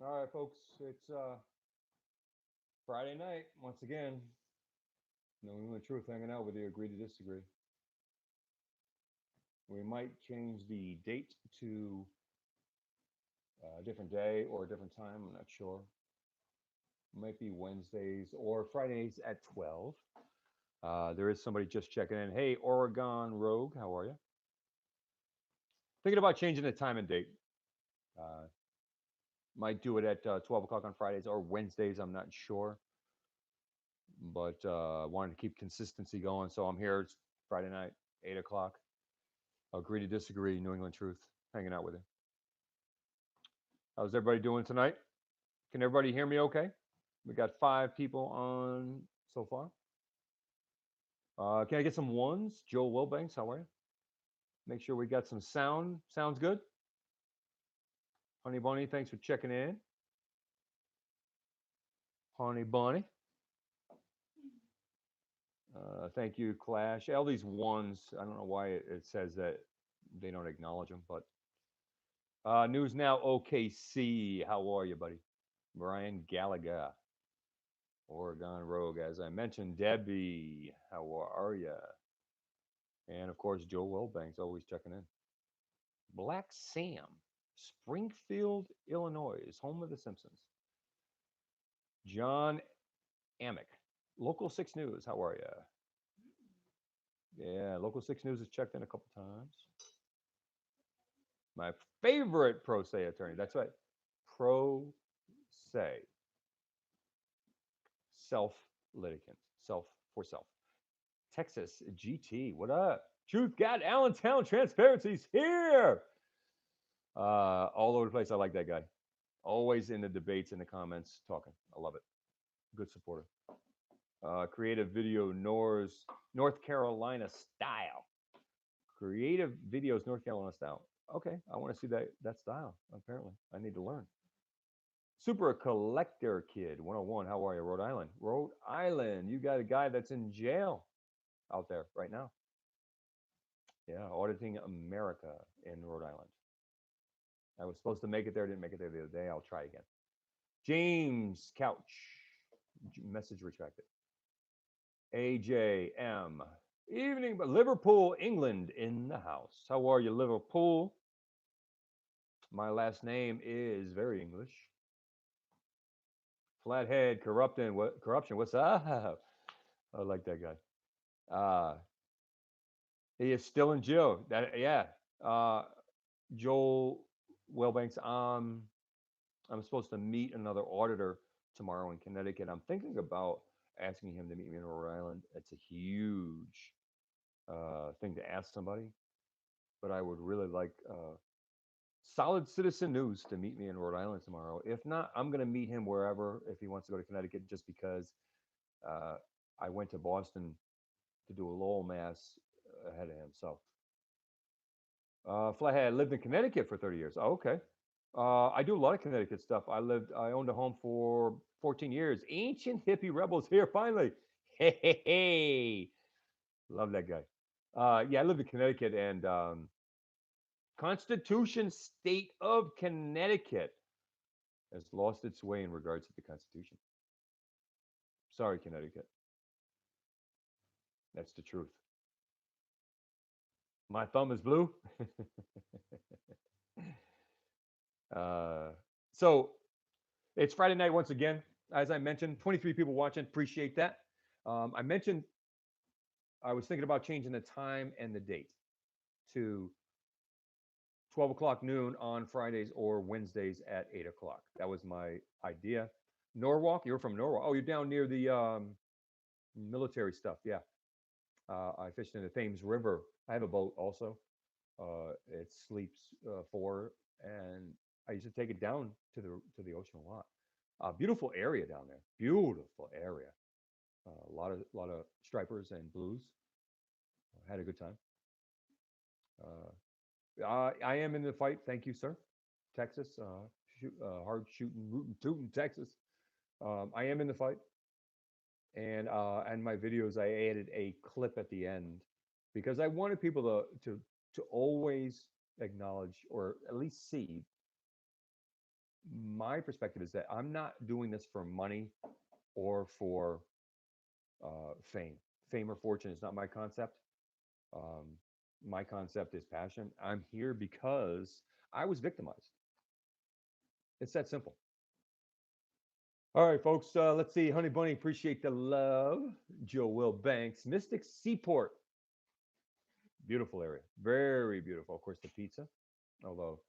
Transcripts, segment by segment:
All right, folks, it's Friday night once again. New England Truth hanging out with you. Agree to disagree. We might change the date to a different day or a different time. I'm not sure. Might be Wednesdays or Fridays at 12. There is somebody just checking in. Hey, Oregon Rogue, how are you? Thinking about changing the time and date. Uh, might do it at 12 o'clock on Fridays or Wednesdays. I'm not sure, but wanted to keep consistency going. So I'm here. It's Friday night, 8 o'clock. Agree to disagree. New England Truth, hanging out with you. How's everybody doing tonight? Can everybody hear me okay? We got 5 people on so far. Can I get some ones? Joel Wilbanks, how are you? Make sure we got some sound. Sounds good. Honey Bunny, thanks for checking in. Honey Bunny. Thank you, Clash. All these ones, I don't know why it says that they don't acknowledge them, but News Now OKC, how are you, buddy? Brian Gallagher. Oregon Rogue, as I mentioned. Debbie, how are you? And of course, Joe Wellbanks, always checking in. Black Sam, Springfield, Illinois, home of the Simpsons. John Amick, Local 6 News, how are you? Yeah, Local 6 News has checked in a couple times. My favorite pro se attorney, that's right, pro se, self litigant, self for self. Texas GT, what up? Truth got Allentown Transparency's here. All over the place. I like that guy. Always in the debates, in the comments, talking. I love it. Good supporter. Creative Video North Carolina style. Creative Videos North Carolina style. Okay, I want to see that style. Apparently, I need to learn. Super Collector Kid 101. How are you, Rhode Island? Rhode Island. You got a guy that's in jail out there right now. Yeah, auditing America in Rhode Island. I was supposed to make it there, didn't make it there the other day. I'll try again. James Couch, message retracted. AJM, evening, but Liverpool, England in the house. How are you, Liverpool? My last name is very English. Flathead, corruption. What's up? I like that guy. He is still in jail. Yeah. Uh, Joel Wellbanks. I'm supposed to meet another auditor tomorrow in Connecticut. I'm thinking about asking him to meet me in Rhode Island. It's a huge thing to ask somebody, but I would really like Solid Citizen News to meet me in Rhode Island tomorrow. If not, I'm going to meet him wherever if he wants to go to Connecticut, just because uh, I went to Boston to do a Lowell Mass ahead of him. So, Flathead lived in Connecticut for 30 years. Oh, okay. I do a lot of Connecticut stuff. I owned a home for 14 years. Ancient hippie rebels here finally. Hey, hey, hey. Love that guy. Yeah, I lived in Connecticut, and Constitution State of Connecticut has lost its way in regards to the Constitution. Sorry, Connecticut. That's the truth. My thumb is blue. uh, so it's Friday night once again. As I mentioned, 23 people watching. Appreciate that. I mentioned I was thinking about changing the time and the date to 12 o'clock noon on Fridays or Wednesdays at 8 o'clock. That was my idea. Norwalk, you're from Norwalk. Oh, you're down near the military stuff. Yeah. I fished in the Thames River. I have a boat also. It sleeps 4, and I used to take it down to the ocean a lot. Beautiful area down there. Beautiful area. A lot of stripers and blues. Had a good time. I am in the fight. Thank you, sir. Texas, hard shooting, rootin' tootin' Texas. I am in the fight, and my videos I added a clip at the end because I wanted people to always acknowledge or at least see my perspective is that I'm not doing this for money or for fame. Fame or fortune is not my concept. Um, my concept is passion. I'm here because I was victimized. It's that simple. All right, folks. Let's see. Honey Bunny, appreciate the love. Joe Will Banks, Mystic Seaport, beautiful area, very beautiful. Of course, the pizza. Although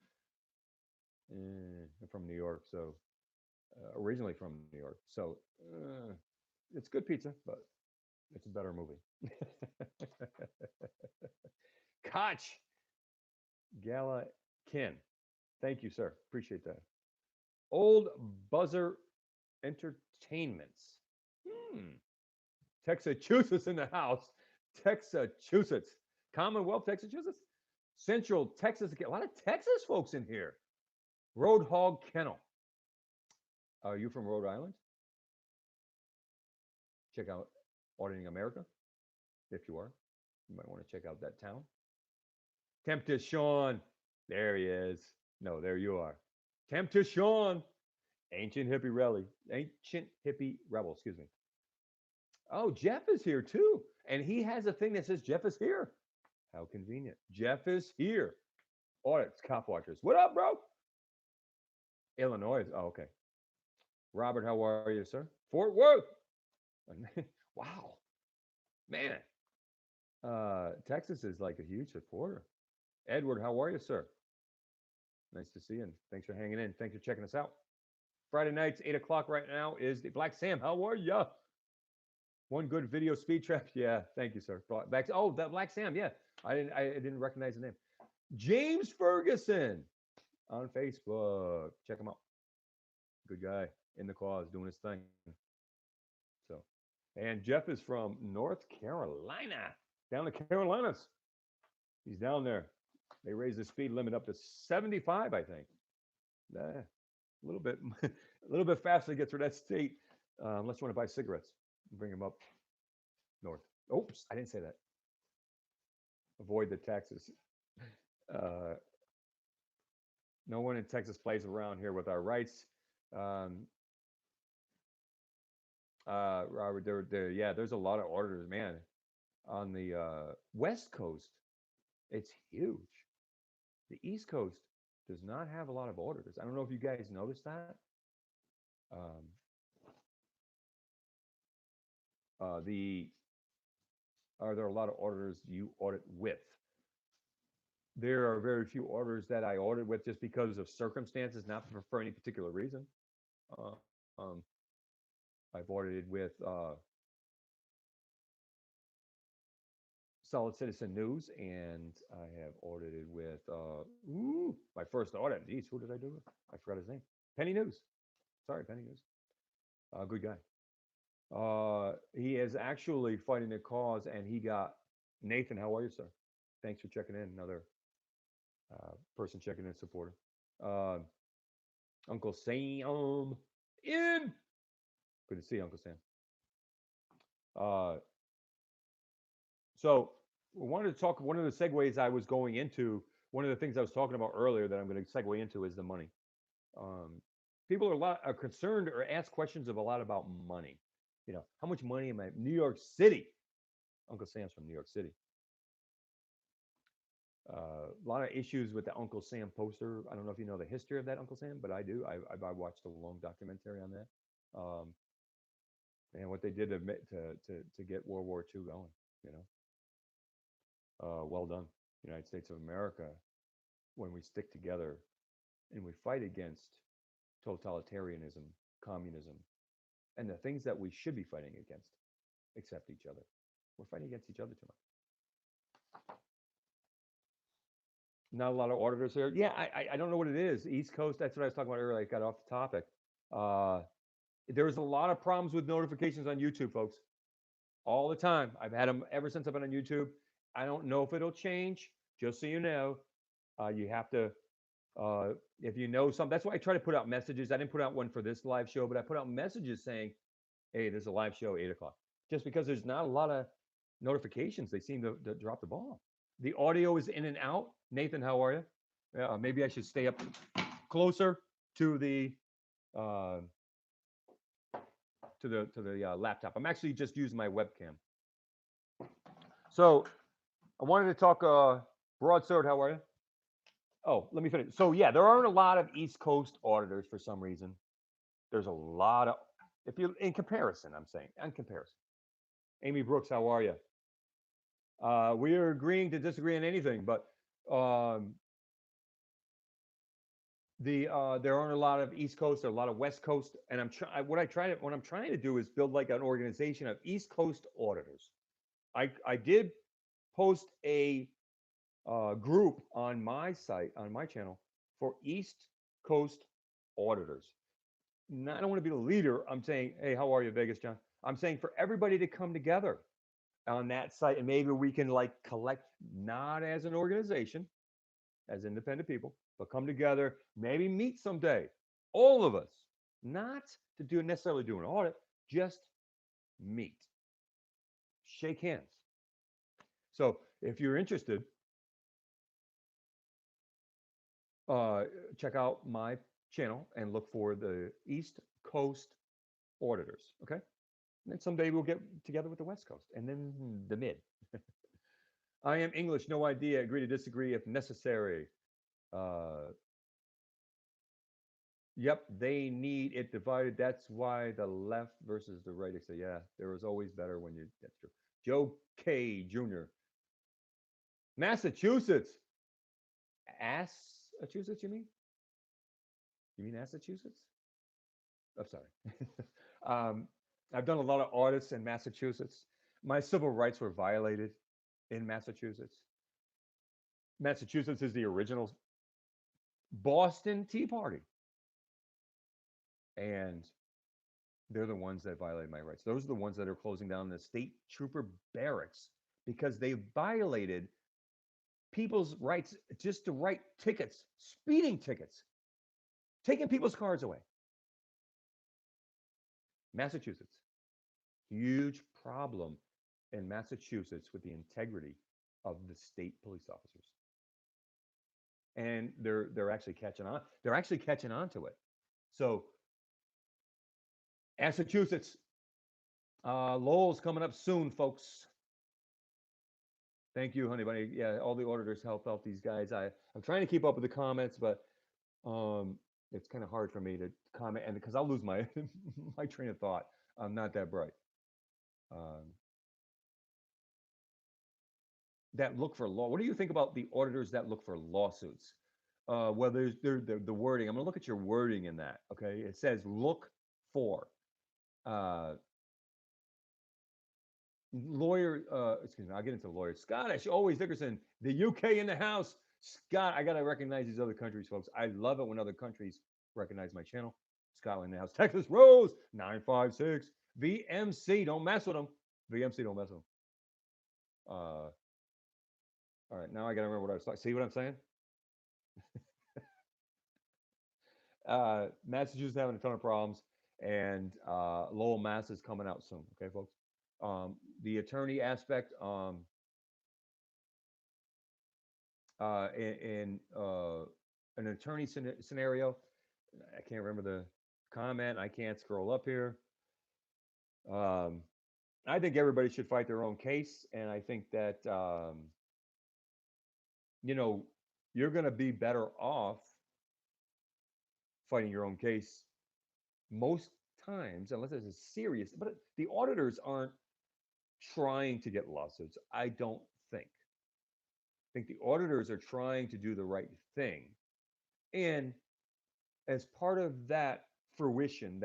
I'm from New York, so originally from New York, so it's good pizza, but it's a better movie. Koch Gala Kin, thank you, sir. Appreciate that. Old Buzzer Entertainments. Hmm. Texas in the house. Texas. Commonwealth, Texas. Central Texas. A lot of Texas folks in here. Roadhog Kennel. Are you from Rhode Island? Check out Auditing America if you are. You might want to check out that town. Tempest Sean. There he is. No, there you are. Tempest Sean. Ancient Hippie Rebel. Ancient Hippie Rebel, excuse me. Oh, Jeff is here too. And he has a thing that says Jeff is here. How convenient. Jeff is here. Audits, cop watchers. What up, bro? Illinois. Oh, okay. Robert, how are you, sir? Fort Worth. Wow. Man. Texas is like a huge supporter. Edward, how are you, sir? Nice to see you. And thanks for hanging in. Thanks for checking us out. Friday nights, 8 o'clock right now is the Black Sam. How are ya? One good video speed trap. Yeah, thank you, sir. Oh, that Black Sam. Yeah, I didn't recognize the name. James Ferguson on Facebook. Check him out. Good guy in the cause, doing his thing. So, and Jeff is from North Carolina, down the Carolinas. He's down there. They raised the speed limit up to 75, I think. A little bit, a little bit faster to get through that state, unless you want to buy cigarettes. Bring them up north. Oops, I didn't say that. Avoid the taxes. No one in Texas plays around here with our rights. Robert, yeah, there's a lot of orders, man. On the West Coast, it's huge. The East Coast does not have a lot of orders. I don't know if you guys noticed that. Are there a lot of orders you audit with? There are very few orders that I audit with just because of circumstances, not for any particular reason. I've audited with Solid Citizen News, and I have audited with my first audit. Geez, who did I do it? I forgot his name. Penny News. Sorry, Penny News. Good guy. He is actually fighting the cause, and he got Nathan. How are you, sir? Thanks for checking in. Another person checking in, supporter. Uncle Sam in. Good to see you, Uncle Sam. So we wanted to talk. One of the segues I was going into, one of the things I was talking about earlier that I'm going to segue into is the money. People are concerned or ask questions of a lot about money. You know, how much money am I? New York City. Uncle Sam's from New York City. A lot of issues with the Uncle Sam poster. I don't know if you know the history of that Uncle Sam, but I do. I watched a long documentary on that, and what they did to get World War II going. You know, well done, United States of America, when we stick together and we fight against totalitarianism, communism, and the things that we should be fighting against, except each other. We're fighting against each other too much. Not a lot of auditors here. Yeah, I don't know what it is. East Coast, that's what I was talking about earlier. I got off the topic. There's a lot of problems with notifications on YouTube, folks. All the time. I've had them ever since I've been on YouTube. I don't know if it'll change. Just so you know, you have to, if you know something, that's why I try to put out messages. I didn't put out one for this live show, but I put out messages saying, hey, there's a live show, 8 o'clock. Just because there's not a lot of notifications, they seem to drop the ball. The audio is in and out. Nathan, how are you? Yeah, maybe I should stay up closer. to the uh, laptop. I'm actually just using my webcam. So I wanted to talk. Broadsword, how are you? Oh, let me finish. So yeah, there aren't a lot of East Coast auditors for some reason. There's a lot of, if you in comparison, I'm saying in comparison. Amy Brooks, how are you? We are agreeing to disagree on anything, but um, there aren't a lot of East Coast, there are a lot of West Coast, and what I'm trying to do is build like an organization of East Coast auditors. I did post a group on my site on my channel for East Coast auditors. I don't want to be the leader. I'm saying, hey, how are you, Vegas John? I'm saying for everybody to come together on that site, and maybe we can like collect, not as an organization, as independent people, but come together, maybe meet someday, all of us, not to do necessarily do an audit, just meet, shake hands. So if you're interested, uh, check out my channel and look for the East Coast auditors. Okay. And then someday we'll get together with the West Coast and then the mid. I am English, no idea. Agree to disagree if necessary. Uh, yep, they need it divided. That's why the left versus the right. So yeah, there was always better when you. That's true. Joe K. Jr. Massachusetts. Massachusetts, you mean? You mean Massachusetts? I'm sorry. um, I've done a lot of audits in Massachusetts. My civil rights were violated in Massachusetts. Massachusetts is the original Boston Tea Party. And they're the ones that violate my rights. Those are the ones that are closing down the state trooper barracks because they violated people's rights just to write tickets, speeding tickets, taking people's cars away. Massachusetts, huge problem in Massachusetts with the integrity of the state police officers. And they're actually catching on. They're actually catching on to it. So Massachusetts, Lowell's coming up soon, folks. Thank you, honey bunny. Yeah, all the auditors help out these guys. I'm trying to keep up with the comments, but it's kind of hard for me to comment, and because I'll lose my my train of thought. I'm not that bright. Um, that look for law. What do you think about the auditors that look for lawsuits? Well, there's the wording. I'm gonna look at your wording in that. Okay, it says look for. Uh, lawyer, excuse me, I'll get into lawyers. Scottish, always Dickerson, the UK in the house. Scott, I gotta recognize these other countries, folks. I love it when other countries recognize my channel. Scotland in the house. Texas Rose, 956. VMC, don't mess with them. VMC, don't mess with them. All right, now I gotta remember what I was talking. See what I'm saying? Massachusetts having a ton of problems, and Lowell, Mass is coming out soon. Okay, folks. The attorney aspect, in an attorney scenario, I can't remember the comment. I can't scroll up here. Um, I think everybody should fight their own case, and I think that you know you're going to be better off fighting your own case most times, unless it's a serious. But the auditors aren't trying to get lawsuits. I don't think. I think the auditors are trying to do the right thing, and as part of that fruition,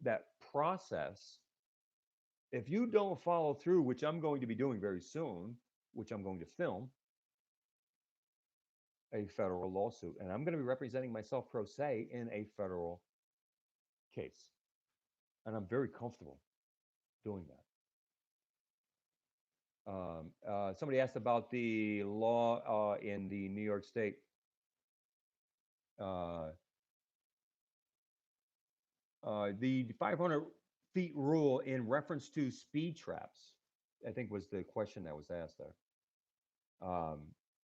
that process, if you don't follow through, which I'm going to be doing very soon, which I'm going to film a federal lawsuit, and I'm going to be representing myself pro se in a federal case, and I'm very comfortable doing that. Somebody asked about the law in the New York State. Uh, the 500 feet rule in reference to speed traps, I think was the question that was asked there.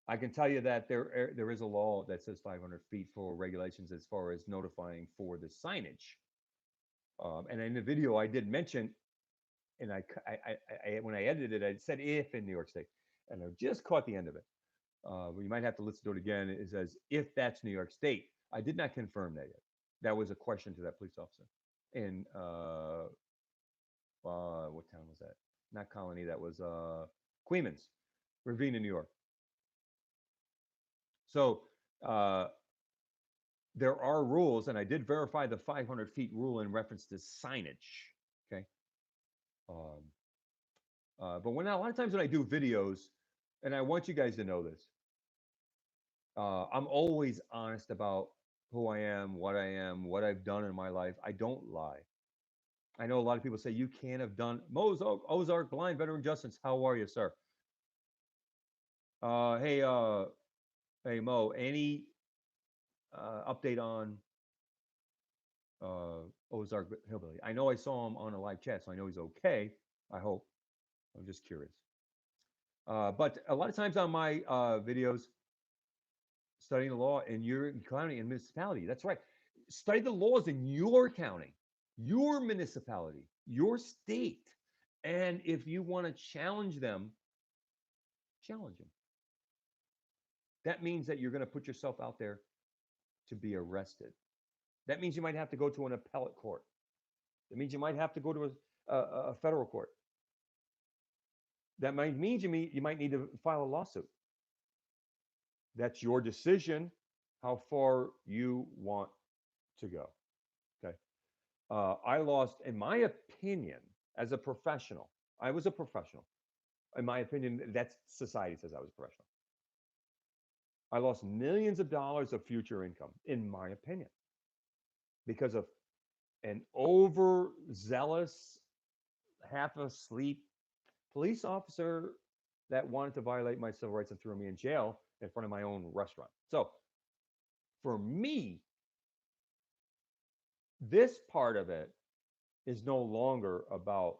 I can tell you that there is a law that says 500 feet for regulations as far as notifying for the signage. And in the video, I did mention, and when I edited it, I said if in New York State, and I just caught the end of it. You might have to listen to it again. It says if that's New York State. I did not confirm that yet. That was a question to that police officer in what town was that? Not Colony. That was Queens, Ravina, New York. So uh, there are rules, and I did verify the 500 feet rule in reference to signage. Okay. Um, but when a lot of times when I do videos, and I want you guys to know this, I'm always honest about who I am, what I've done in my life. I don't lie. I know a lot of people say you can't have done Ozark Blind Veteran Justice. How are you, sir? Uh, hey, uh, hey Mo, any update on Ozark Hillbilly? I know I saw him on a live chat, so I know he's okay. I hope. I'm just curious. But a lot of times on my videos, studying the law in your county and municipality. That's right. Study the laws in your county, your municipality, your state. And if you want to challenge them, challenge them. That means that you're going to put yourself out there to be arrested. That means you might have to go to an appellate court. That means you might have to go to a federal court. That might mean you might need to file a lawsuit. That's your decision how far you want to go. Okay. I lost, in my opinion, as a professional, I was a professional. In my opinion, that's society says I was a professional. I lost millions of dollars of future income, in my opinion, because of an overzealous, half asleep police officer that wanted to violate my civil rights and threw me in jail in front of my own restaurant. So for me, this part of it is no longer about,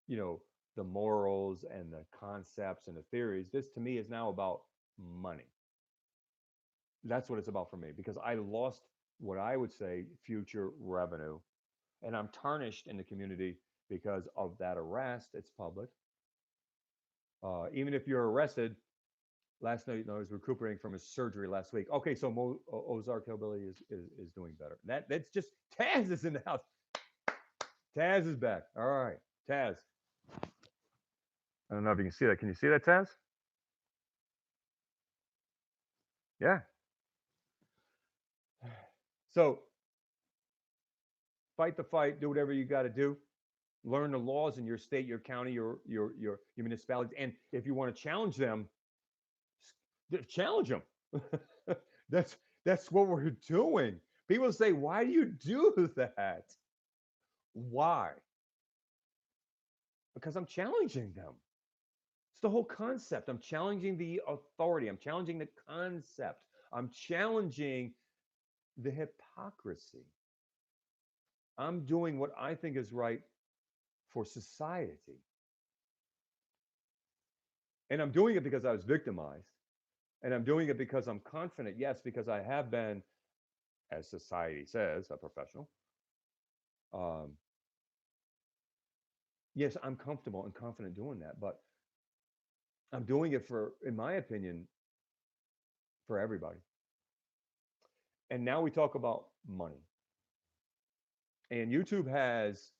you know, the morals and the concepts and the theories. This to me is now about money. That's what it's about for me because I lost what I would say future revenue, and I'm tarnished in the community because of that arrest. It's public. Even if you're arrested, last night I was recuperating from his surgery last week. Okay, so Ozark Hillbilly is doing better. That's just Taz is in the house. Taz is back. All right, Taz. I don't know if you can see that. Can you see that, Taz? Yeah. So fight the fight. Do whatever you got to do. Learn the laws in your state, your county, your municipality, and if you want to challenge them, challenge them. that's that's what we're doing. People say, "Why do you do that?" Why? Because I'm challenging them. It's the whole concept. I'm challenging the authority. I'm challenging the concept. I'm challenging the hypocrisy. I'm doing what I think is right for society. And I'm doing it because I was victimized. And I'm doing it because I'm confident, yes, because I have been, as society says, a professional. Um, yes, I'm comfortable and confident doing that, but I'm doing it for, in my opinion, for everybody. And now we talk about money. And YouTube has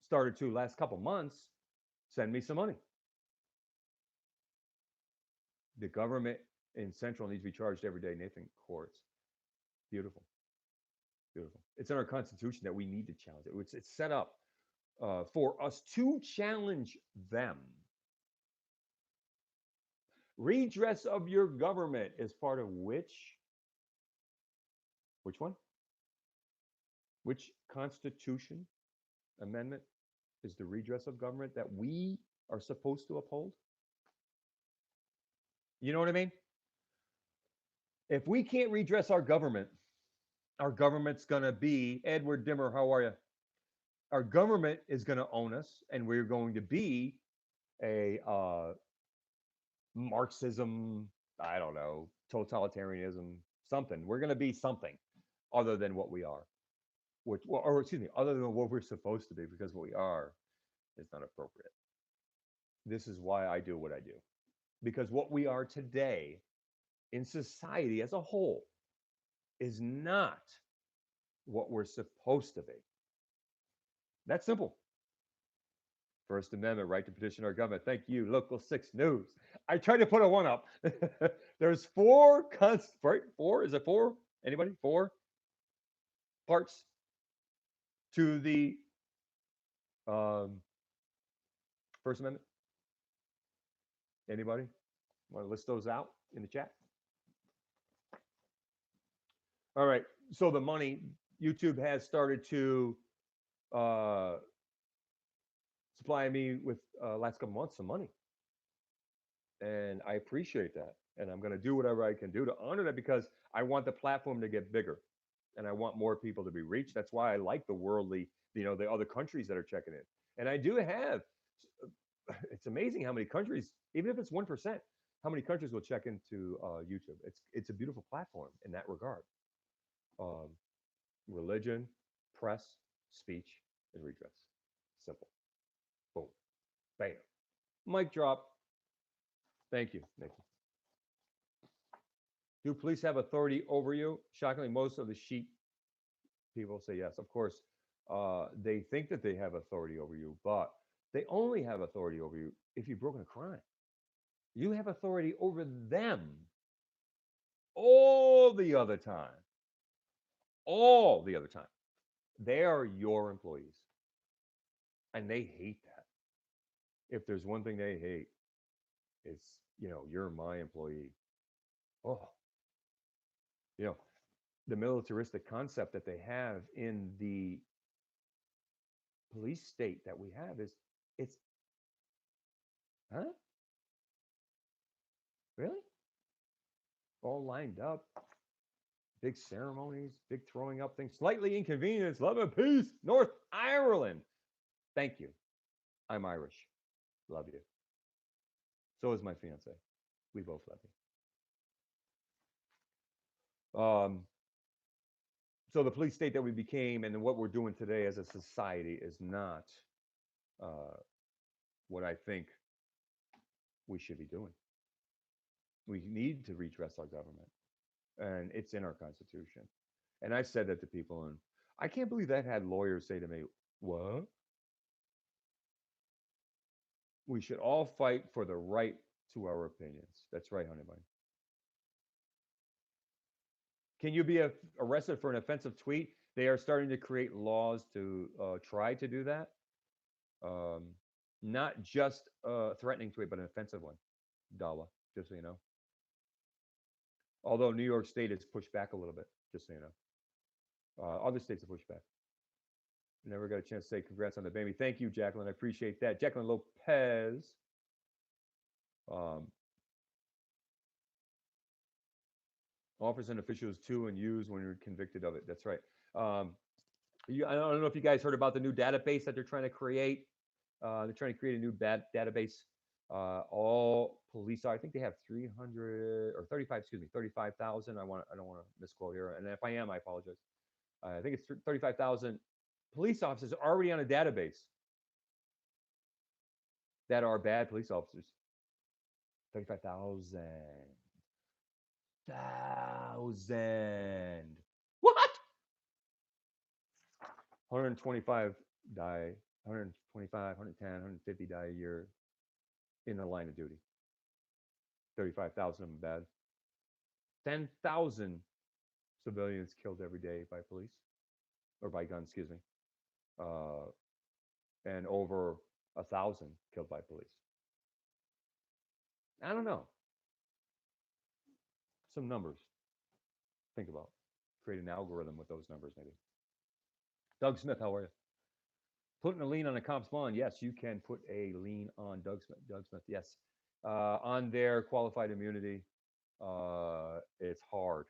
started to, last couple months, send me some money. The government in Central needs to be charged every day, Nathan courts. Beautiful. Beautiful. It's in our Constitution that we need to challenge it. It's set up for us to challenge them. Redress of your government is part of which one? Which Constitution amendment is the redress of government that we are supposed to uphold? You know what I mean? If we can't redress our government's going to be Edward Dimmer. How are you? Our government is going to own us, and we're going to be a Marxism, I don't know, totalitarianism, something. We're going to be something other than what we are, which, well, or excuse me, other than what we're supposed to be, because what we are is not appropriate. This is why I do what I do, because what we are today in society as a whole is not what we're supposed to be. That's simple. First Amendment, right to petition our government. Thank you, Local 6 News. I tried to put a one up. There's right? Four? Is it four? Anybody? Four parts to the um, First Amendment. Anybody want to list those out in the chat? All right. So the money, YouTube has started to uh, supply me with last couple months some money, and I appreciate that. And I'm going to do whatever I can do to honor that, because I want the platform to get bigger, and I want more people to be reached. That's why I like the worldly, the other countries that are checking in. And I do have. It's amazing how many countries, even if it's 1%, how many countries will check into YouTube. It's a beautiful platform in that regard. Um, Religion, press, speech, and redress. Simple. Boom. Bam. Mic drop. Thank you. Thank you. Do police have authority over you? Shockingly, most of the sheep people say yes. Of course, they think that they have authority over you, but they only have authority over you if you've broken a crime. You have authority over them all the other time. All the other time. They are your employees, and they hate that. If there's one thing they hate, it's, you're my employee. Oh, you know, the militaristic concept that they have in the police state that we have is, it's, huh? Really? All lined up, big ceremonies, big throwing up things, slightly inconvenience, love and peace, North Ireland. Thank you. I'm Irish. Love you. So is my fiance. We both love you. So the police state that we became and what we're doing today as a society is not uh, what I think we should be doing. We need to redress our government, and it's in our Constitution. And I've said that to people, and I can't believe that had lawyers say to me, "What? We should all fight for the right to our opinions." That's right, honey bun. Can you be arrested for an offensive tweet? They are starting to create laws to try to do that. Um, Not just a threatening tweet, but an offensive one. Dala, just so you know. Although New York State has pushed back a little bit, just so you know. Other states have pushed back. Never got a chance to say congrats on the baby. Thank you, Jacqueline. I appreciate that. Jacqueline Lopez. Um, Offers and officials to and use when you're convicted of it. That's right. I don't know if you guys heard about the new database that they're trying to create. They're trying to create a new database. All police, I think they have 300 or 35, excuse me, 35,000. I don't want to misquote here. And if I am, I apologize. I think it's 35,000 police officers already on a database that are bad police officers. 35,000. What? 125 die, 125, 110, 150 die a year in the line of duty. 35,000 of them bad. 10,000 civilians killed every day by police or by guns, excuse me. Uh, and over 1,000 killed by police. I don't know. Some numbers. Think about. Create an algorithm with those numbers, maybe. Doug Smith, how are you? Putting a lien on a comp's bond. Yes, you can put a lien on Doug Smith. Doug Smith, yes. On their qualified immunity, it's hard.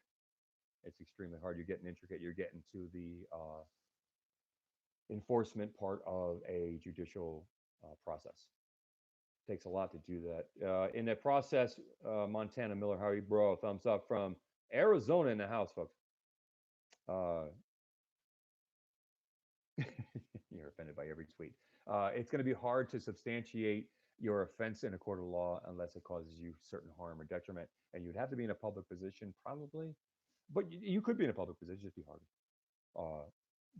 It's extremely hard. You're getting intricate. You're getting to the enforcement part of a judicial process. Takes a lot to do that. In that process, Montana Miller Harvey Bro, thumbs up from Arizona in the house, folks. Uh, you're offended by every tweet. It's going to be hard to substantiate your offense in a court of law unless it causes you certain harm or detriment, and you'd have to be in a public position, probably. But you could be in a public position, just be harder. Uh,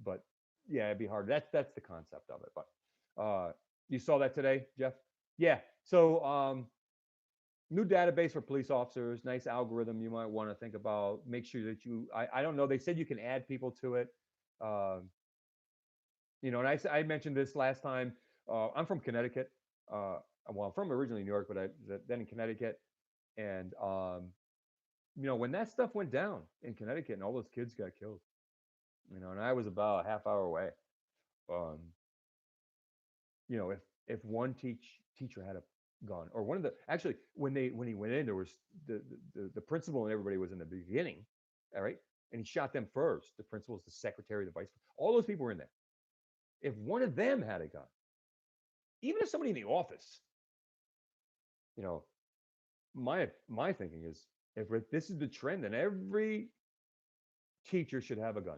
but yeah, it'd be hard. That's the concept of it. But you saw that today, Jeff? Yeah. So new database for police officers, nice algorithm you might want to think about. Make sure that I don't know. They said you can add people to it. Um, and I mentioned this last time. I'm from Connecticut. Well, I'm from originally New York, but then in Connecticut. And when that stuff went down in Connecticut and all those kids got killed, and I was about a half hour away. Um, if one teacher had a gun, or one of the actually when he went in, there was the principal and everybody was in the beginning, all right, and he shot them first. The principals, the secretary, the vice, all those people were in there. If one of them had a gun, even if somebody in the office, you know, my thinking is, if this is the trend, then every teacher should have a gun.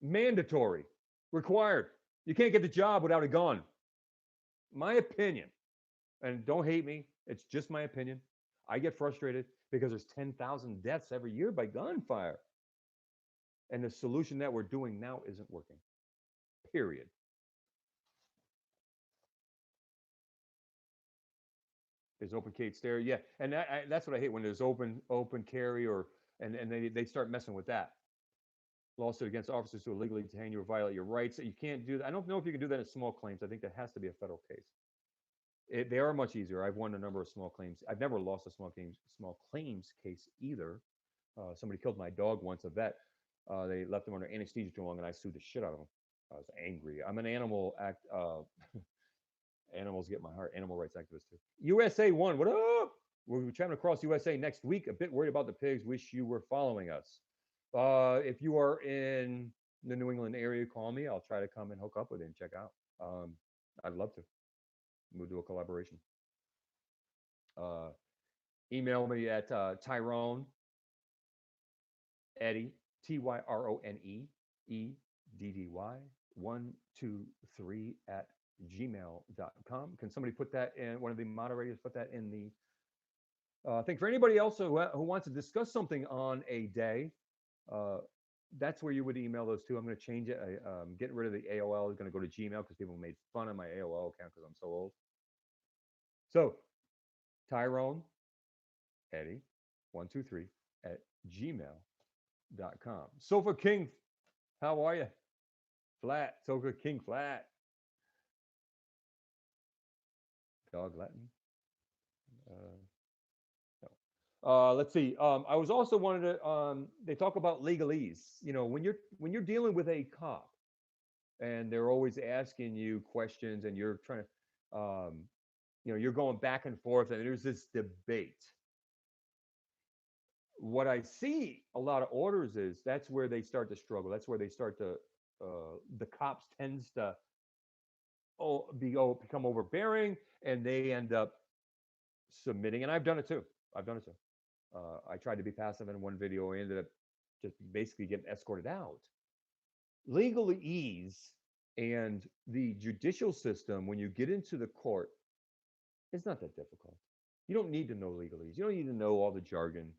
Mandatory, required. You can't get the job without a gun. My opinion, and don't hate me, it's just my opinion. I get frustrated because there's 10,000 deaths every year by gunfire. And the solution that we're doing now isn't working. Period. There's open Kate stare, yeah, and that's what I hate when there's open carry, or and they start messing with that. Lawsuit against officers who illegally detain you or violate your rights. You can't do that. I don't know if you can do that in small claims. I think that has to be a federal case. They are much easier. I've won a number of small claims. I've never lost a small claims case either. Somebody killed my dog once, a vet. They left him under anesthesia too long, and I sued the shit out of him. I was angry. I'm an animals get my heart. Animal rights activist too. USA won. What up? We'll be traveling across USA next week. A bit worried about the pigs. Wish you were following us. If you are in the New England area, call me. I'll try to come and hook up with you and check out. I'd love to. We'll do a collaboration. Uh, Email me at Tyrone Eddie, TYRONE EDDY 123 at gmail.com. Can somebody put that in? One of the moderators put that in the thing for anybody else who wants to discuss something on a day. That's where you would email those two. I'm going to change it. I'm getting rid of the AOL. It's going to go to Gmail because people made fun of my AOL account because I'm so old. So Tyrone Eddie 123 at gmail.com. Sofa King, how are you? Flat. Sofa King Flat. Dog Latin. Let's see. I was also wanted to. They talk about legalese. When you're dealing with a cop, and they're always asking you questions, and you're trying to, you're going back and forth, and there's this debate. What I see a lot of orders is that's where they start to struggle. That's where they start to. The cops tends to become overbearing, and they end up submitting. And I've done it too. I tried to be passive in one video. I ended up just basically getting escorted out. Legalese and the judicial system, when you get into the court, it's not that difficult. You don't need to know legalese. You don't need to know all the jargon.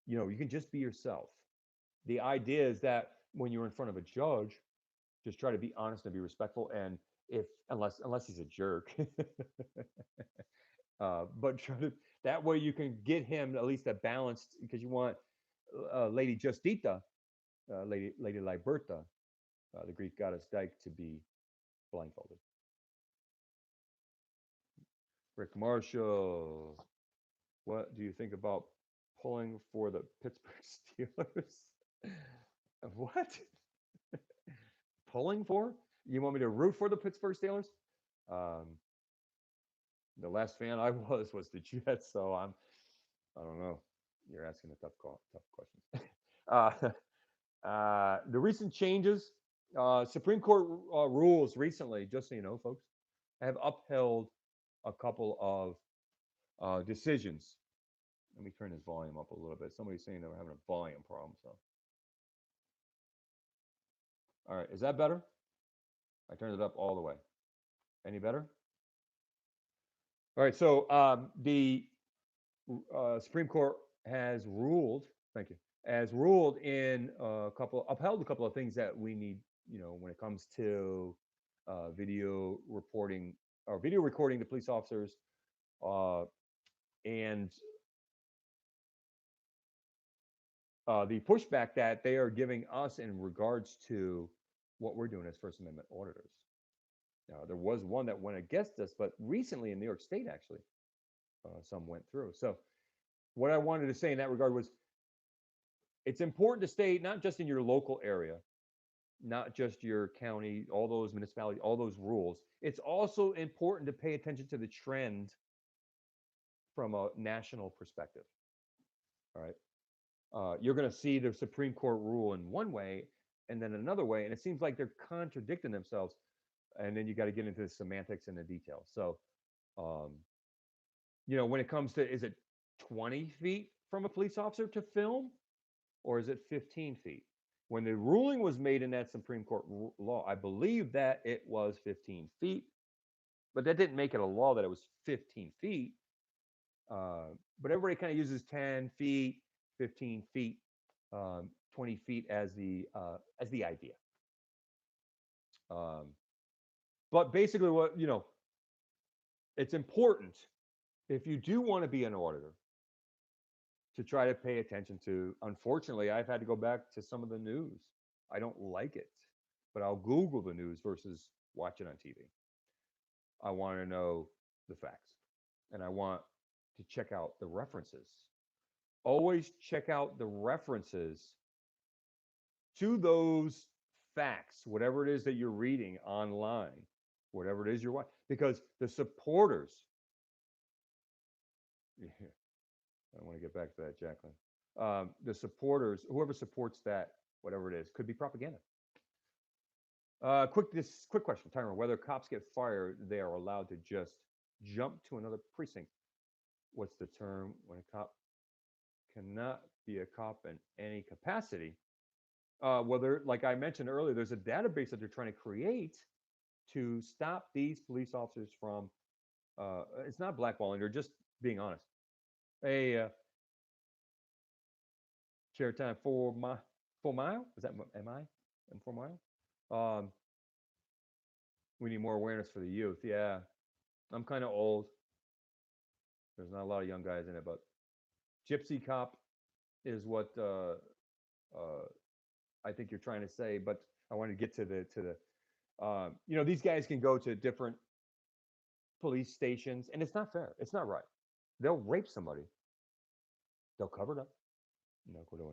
You can just be yourself. The idea is that when you're in front of a judge, just try to be honest and be respectful. And unless he's a jerk, but try to, that way you can get him at least a balanced, because you want Lady Justita, Lady Liberta, the Greek goddess Dyke, to be blindfolded. Rick Marshall, what do you think about pulling for the Pittsburgh Steelers? What? Pulling for? You want me to root for the Pittsburgh Steelers? The last fan I was the Jets, so I don't know. You're asking a tough questions. The recent changes, Supreme Court rules recently, just so you know, folks, have upheld a couple of decisions. Let me turn this volume up a little bit. Somebody's saying they were having a volume problem. So, all right, is that better? I turned it up all the way. Any better? All right. So the Supreme Court has ruled. Thank you. Has ruled in a couple, upheld a couple of things that we need. When it comes to video reporting or video recording the police officers, uh, and the pushback that they are giving us in regards to what we're doing as First Amendment auditors. Now, there was one that went against us, but recently in New York State, actually, some went through. So, what I wanted to say in that regard was it's important to stay not just in your local area, not just your county, all those municipalities, all those rules. It's also important to pay attention to the trend from a national perspective. All right. You're going to see the Supreme Court rule in one way and then another way, and it seems like they're contradicting themselves. And then you got to get into the semantics and the details. So, um, when it comes to, is it 20 feet from a police officer to film, or is it 15 feet? When the ruling was made in that Supreme Court law, I believe that it was 15 feet, but that didn't make it a law that it was 15 feet. But everybody kind of uses 10 feet, 15 feet, 20 feet as the idea. But basically, it's important if you do want to be an auditor to try to pay attention to. Unfortunately, I've had to go back to some of the news. I don't like it, but I'll Google the news versus watch it on TV. I want to know the facts, and I want to check out the references. Always check out the references to those facts, whatever it is that you're reading online, whatever it is you're watching, because the supporters. Yeah, I want to get back to that, Jacqueline. The supporters, whoever supports that, whatever it is, could be propaganda. Quick question, Tyron. Whether cops get fired, they are allowed to just jump to another precinct. What's the term when a cop cannot be a cop in any capacity? Well, like I mentioned earlier, there's a database that they're trying to create to stop these police officers from. It's not blackballing; they're just being honest. Hey, share time 4 mile. Is that am I in 4 mile? We need more awareness for the youth. Yeah, I'm kind of old. There's not a lot of young guys in it, but Gypsy Cop is what I think you're trying to say. But I want to get to the these guys can go to different police stations, and it's not fair. It's not right. They'll rape somebody. They'll cover it up. And they'll go to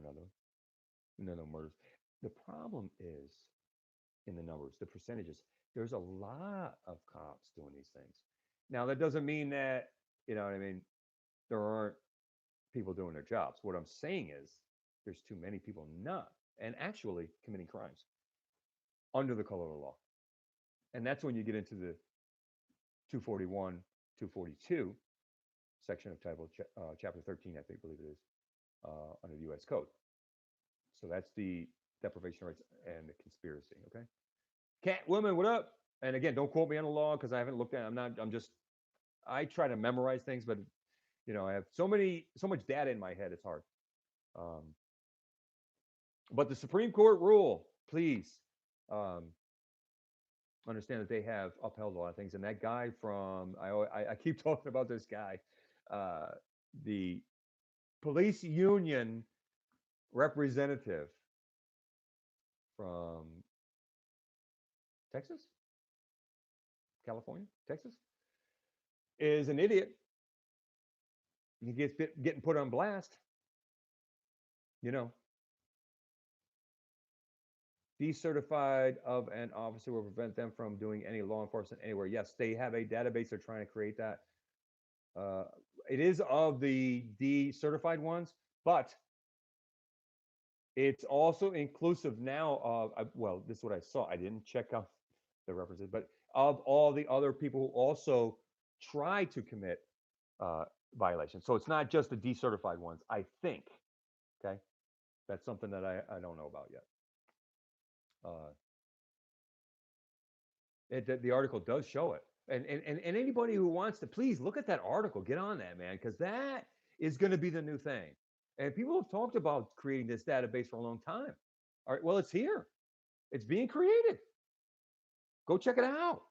another murders. The problem is in the numbers, the percentages. There's a lot of cops doing these things. Now that doesn't mean that you know what I mean. There aren't people doing their jobs. What I'm saying is there's too many people not and actually committing crimes under the color of the law. And that's when you get into the 241, 242 section of title chapter 13, I think, believe it is, under the U.S. Code. So that's the deprivation of rights and the conspiracy. Okay. Catwoman, what up? And again, don't quote me on the law because I haven't looked at it. I try to memorize things, but I have so much data in my head, it's hard. But the Supreme Court rule, please understand that they have upheld a lot of things. And that guy from, I keep talking about this guy, the police union representative from Texas, California, Texas, is an idiot. He gets getting put on blast. Decertified of an officer will prevent them from doing any law enforcement anywhere. Yes, they have a database. They're trying to create that. It is of the decertified ones, but it's also inclusive now of, well, this is what I saw. I didn't check out the references, but of all the other people who also try to commit uh, violations. So it's not just the decertified ones. I think. Okay, that's something that I don't know about yet. Uh, the article does show it, and anybody who wants to, please look at that article. Get on that, man, because that is going to be the new thing. And people have talked about creating this database for a long time. All right, well, it's here. It's being created. Go check it out.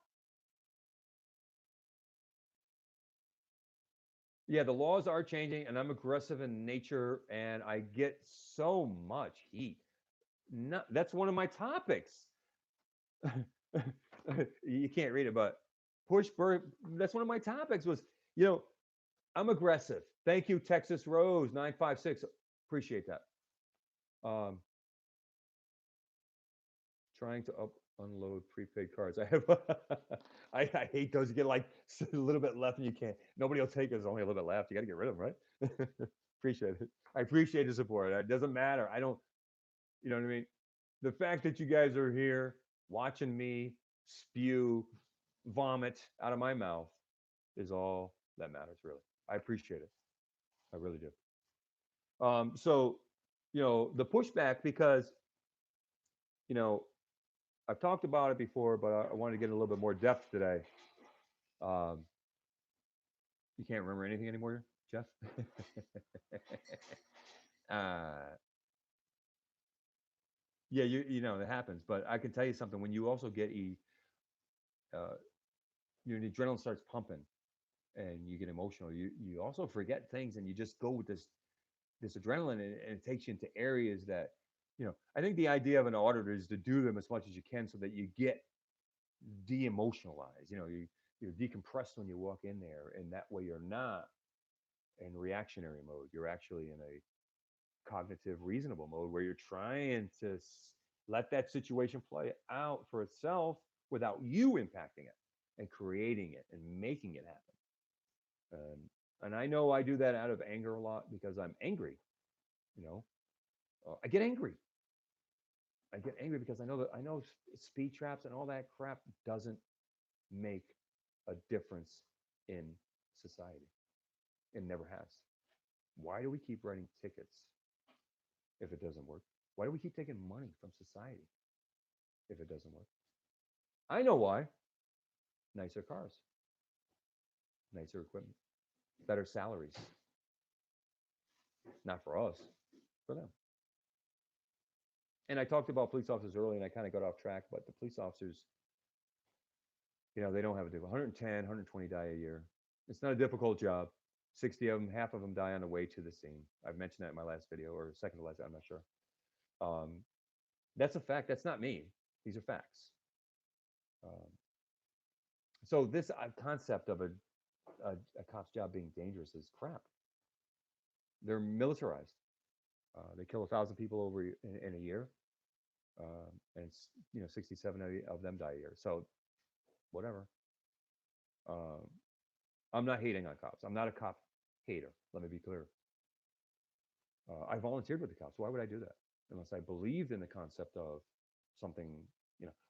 Yeah, the laws are changing, and I'm aggressive in nature, and I get so much heat. No, that's one of my topics. You can't read it, but push Bur that's one of my topics was, you know, I'm aggressive. Thank you, Texas Rose 956. Appreciate that. Um, trying to unload prepaid cards. I have I hate those. You get like a little bit left and you can't. Nobody will take it. There's only a little bit left. You got to get rid of them, right? Appreciate it. I appreciate the support. It doesn't matter. I don't. You know what I mean? The fact that you guys are here watching me spew vomit out of my mouth is all that matters, really. I appreciate it. I really do. So, the pushback, because, you know, I've talked about it before, but I wanted to get a little bit more depth today. Um, you can't remember anything anymore, Jeff? uh, yeah, it happens. But I can tell you something. When you also get uh, your adrenaline starts pumping and you get emotional, you also forget things and you just go with this adrenaline, and it takes you into areas that, I think the idea of an auditor is to do them as much as you can so that you get de-emotionalized. You're decompressed when you walk in there, and that way you're not in reactionary mode. You're actually in a cognitive reasonable mode where you're trying to let that situation play out for itself without you impacting it and creating it and making it happen. And I know I do that out of anger a lot because I'm angry. you know I get angry. I get angry because I know speed traps and all that crap doesn't make a difference in society. It never has. Why do we keep writing tickets if it doesn't work? Why do we keep taking money from society if it doesn't work? I know why. Nicer cars, nicer equipment, better salaries. Not for us, for them. And I talked about police officers earlier, and I kind of got off track, but the police officers, they don't have a deal. 110, 120 die a year. It's not a difficult job. 60 of them, half of them die on the way to the scene. I've mentioned that in my last video, or second to last, I'm not sure. Um, that's a fact. That's not me. These are facts. Um, so this concept of a cop's job being dangerous is crap. They're militarized. They kill 1,000 people over in a year, and 67 of them die a year. So whatever. Um, I'm not hating on cops. I'm not a cop hater. Let me be clear. I volunteered with the cops. Why would I do that? Unless I believed in the concept of something,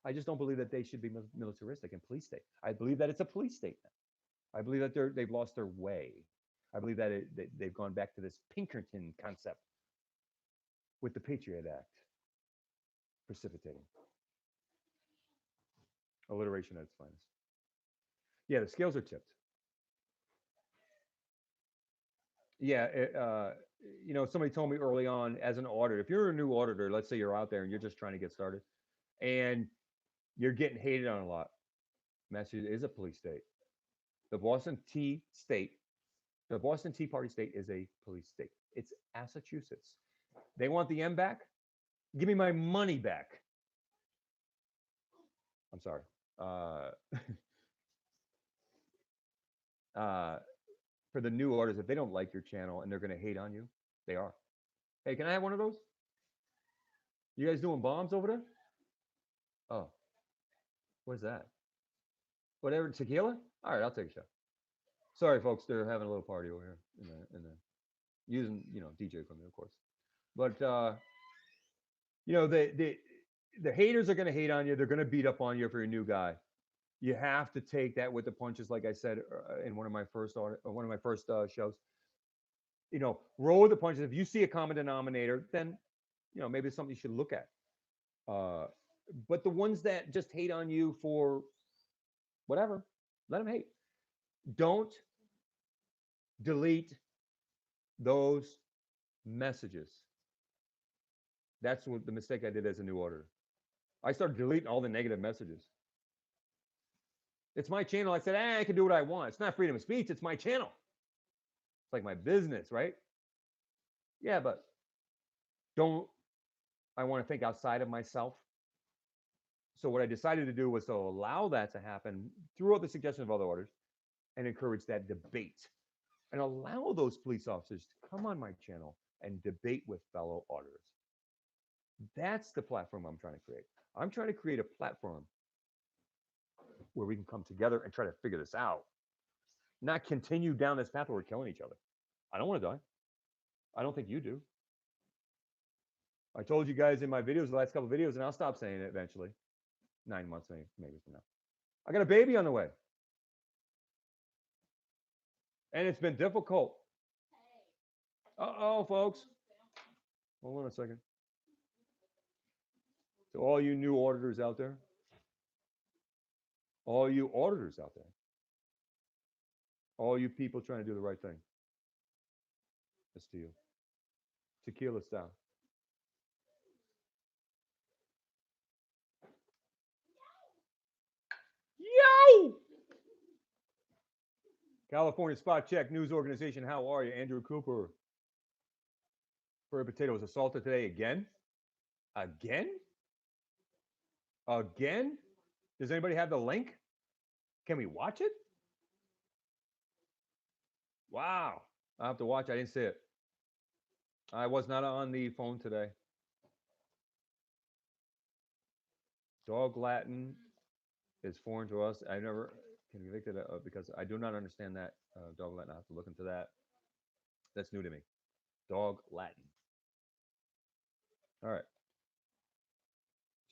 I just don't believe that they should be militaristic and police state. I believe that it's a police state now. I believe that they've lost their way. I believe that they've gone back to this Pinkerton concept with the Patriot Act precipitating. Alliteration at its finest. Yeah, the scales are tipped. Yeah, somebody told me early on, as an auditor, if you're a new auditor, let's say you're out there and you're just trying to get started, and you're getting hated on a lot. Massachusetts is a police state. The Boston Tea State, the Boston Tea Party state is a police state. It's Massachusetts. They want the M back. Give me my money back. I'm sorry. Uh, for the new orders, if they don't like your channel and they're going to hate on you, they are. Hey, can I have one of those? You guys doing bombs over there? Oh, what's that? Whatever, tequila? All right, I'll take a shot. Sorry, folks, they're having a little party over here in the using DJ equipment, of course. But they The haters are going to hate on you. They're going to beat up on you if you're a new guy. You have to take that with the punches, like I said in one of my first shows. Roll with the punches. If you see a common denominator, then maybe it's something you should look at. Uh, but the ones that just hate on you for whatever, let them hate. Don't delete those messages. That's what the mistake I did as a new auditor. I started deleting all the negative messages. It's my channel. I said, I can do what I want. It's not freedom of speech. It's my channel. It's like my business, right? Yeah, but don't I want to think outside of myself? So what I decided to do was to allow that to happen through the suggestions of other orders and encourage that debate and allow those police officers to come on my channel and debate with fellow auditors. That's the platform I'm trying to create. I'm trying to create a platform where we can come together and try to figure this out, not continue down this path where we're killing each other. I don't want to die. I don't think you do. I told you guys in my videos, the last couple of videos, and I'll stop saying it eventually. 9 months, maybe from now. I got a baby on the way. And it's been difficult. Uh-oh, folks. Hold on a second. To all you new auditors out there, all you auditors out there, all you people trying to do the right thing, it's to you. Tequila style. Yo! California Spot Check News Organization, how are you? Andrew Cooper. Furry Potato was assaulted today again? Again? Again? Does anybody have the link? Can we watch it? Wow. I have to watch. I didn't see it. I was not on the phone today. Dog Latin is foreign to us. I never can convict it because I do not understand that. Dog Latin, I have to look into that. That's new to me. Dog Latin. All right.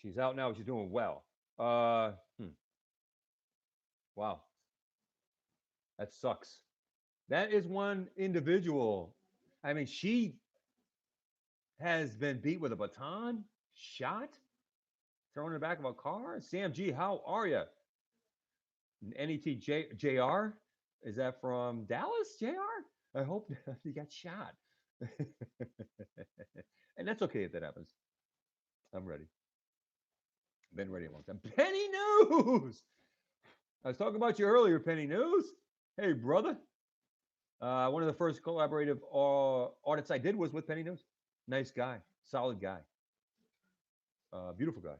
She's out now. She's doing well. Wow. That sucks. That is one individual. I mean, she has been beat with a baton, shot, thrown in the back of a car. Sam G, how are you? JR? Is that from Dallas, JR? I hope he got shot. And that's okay if that happens. I'm ready. Been ready a long time. Penny News! I was talking about you earlier, Penny News. Hey, brother. One of the first collaborative audits I did was with Penny News. Nice guy, solid guy, beautiful guy.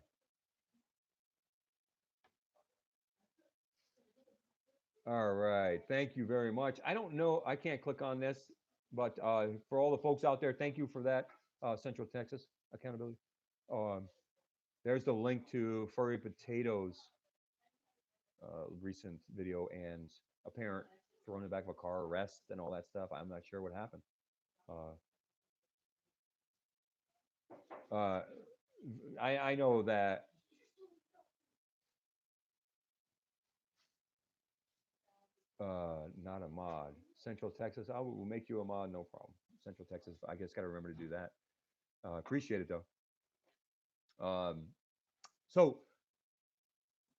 All right, thank you very much. I don't know, I can't click on this, but for all the folks out there, thank you for that, Central Texas Accountability. There's the link to Furry Potatoes recent video and apparent thrown in the back of a car arrest and all that stuff. I'm not sure what happened. I know that not a mod. Central Texas, I will make you a mod, no problem. Central Texas, I guess got to remember to do that. Appreciate it though. So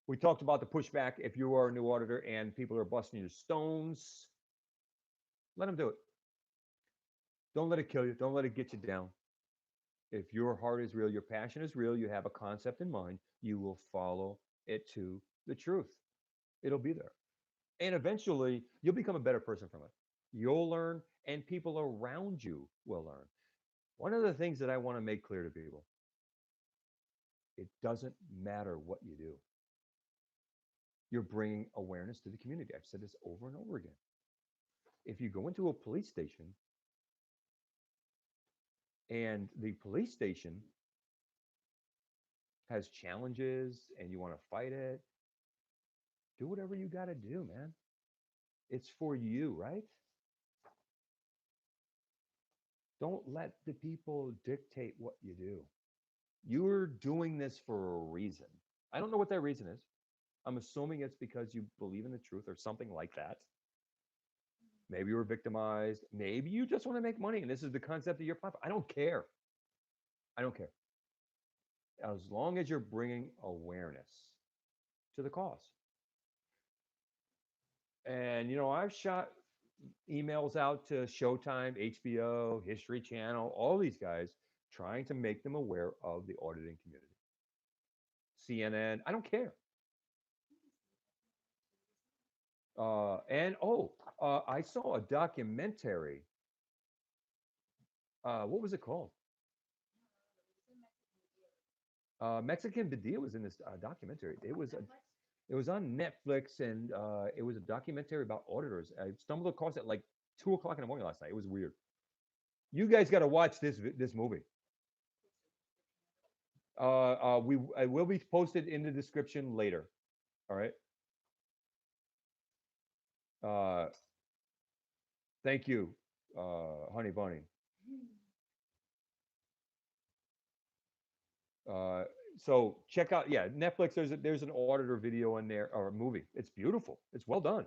we talked about the pushback. If you are a new auditor and people are busting your stones, let them do it. Don't let it kill you. Don't let it get you down. If your heart is real, your passion is real, you have a concept in mind, you will follow it to the truth. It'll be there. And eventually, you'll become a better person from it. You'll learn, and people around you will learn. One of the things that I want to make clear to people, it doesn't matter what you do. You're bringing awareness to the community. I've said this over and over again. If you go into a police station and the police station has challenges and you want to fight it, do whatever you got to do, man. It's for you, right? Don't let the people dictate what you do. You're doing this for a reason. I don't know what that reason is. I'm assuming it's because you believe in the truth or something like that. Maybe you were victimized. Maybe you just want to make money and this is the concept of your platform. I don't care. I don't care. As long as you're bringing awareness to the cause. And, I've shot emails out to Showtime, HBO, History Channel, all these guys, trying to make them aware of the auditing community. CNN, I don't care. I saw a documentary. What was it called? Mexican Badilla was in this documentary. It was on Netflix, and it was a documentary about auditors. I stumbled across it like 2 o'clock in the morning last night. It was weird. You guys got to watch this movie. I will be posted in the description later. All right. Uh, thank you, Honey Bunny. Uh, so check out, yeah, Netflix. There's an auditor video in there or a movie. It's beautiful. It's well done.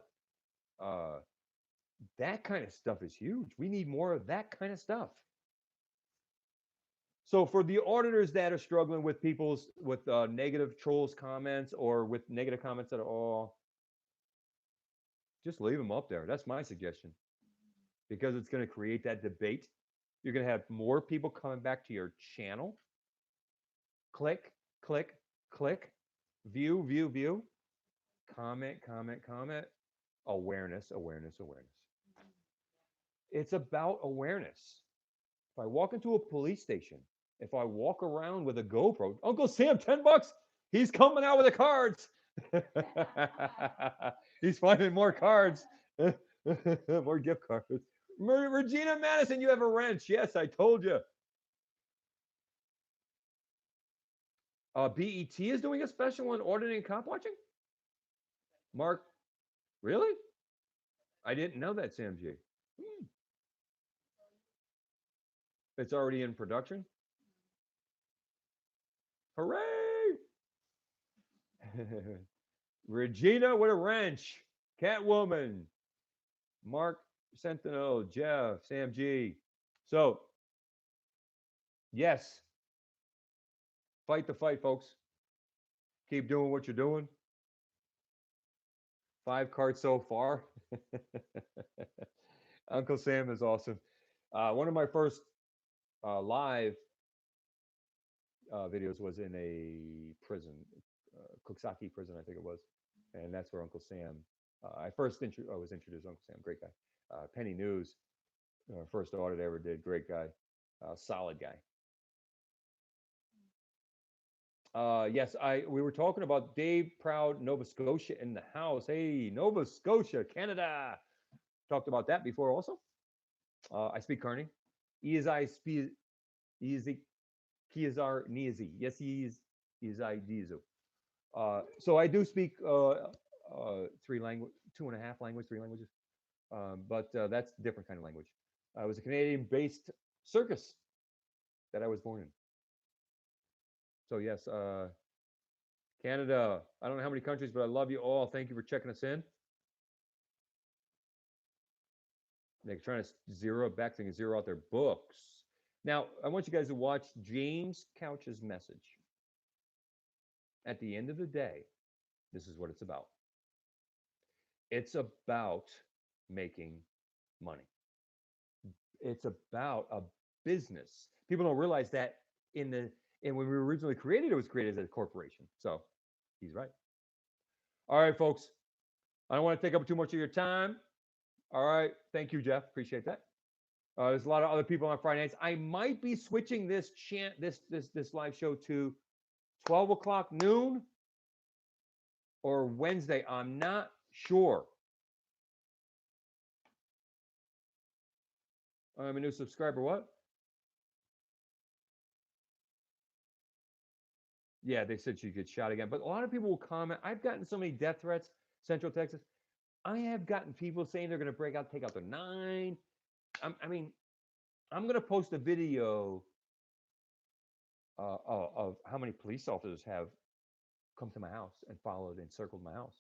Uh, that kind of stuff is huge. We need more of that kind of stuff. So for the auditors that are struggling with people's with negative trolls comments or with negative comments at all, just leave them up there. That's my suggestion because it's going to create that debate. You're going to have more people coming back to your channel. Click, click, click, view, view, view, comment, comment, comment, awareness, awareness, awareness. It's about awareness. If I walk into a police station, if I walk around with a GoPro, Uncle Sam, $10, he's coming out with the cards. He's finding more cards, more gift cards. Regina Madison, you have a wrench. Yes, I told you. BET is doing a special on auditing and cop watching. Mark, really? I didn't know that, Sam G. It's already in production. Hooray! Regina with a wrench. Catwoman. Mark Sentinel. Jeff. Sam G. So, yes. Fight the fight, folks. Keep doing what you're doing. 5 cards so far. Uncle Sam is awesome. One of my first live videos was in a prison, Coxsackie prison, I think it was, and that's where Uncle Sam. I was introduced to Uncle Sam, great guy. Penny News, first audit I ever did, great guy, solid guy. Yes, we were talking about Dave Proud, Nova Scotia in the house. Hey, Nova Scotia, Canada. Talked about that before also. I speak Kearney. I speak Easy Kiazar Niazi. Yes, he is I Dizu. So I do speak 3 language, 2.5 language, 3 languages. But that's a different kind of language. I was a Canadian-based circus that I was born in. So yes, Canada. I don't know how many countries, but I love you all. Thank you for checking us in. They're trying to zero out their books. Now, I want you guys to watch James Couch's message. At the end of the day, this is what it's about. It's about making money. It's about a business. People don't realize that and when we were originally created, it was created as a corporation. So he's right. All right, folks. I don't want to take up too much of your time. All right. Thank you, Jeff. Appreciate that. There's a lot of other people on Friday nights. I might be switching this live show to 12 o'clock noon or Wednesday. I'm not sure. I'm a new subscriber. What? Yeah, they said she gets shot again. But a lot of people will comment. I've gotten so many death threats, Central Texas. I have gotten people saying they're going to break out, take out their 9. I'm going to post a video of how many police officers have come to my house and followed and circled my house,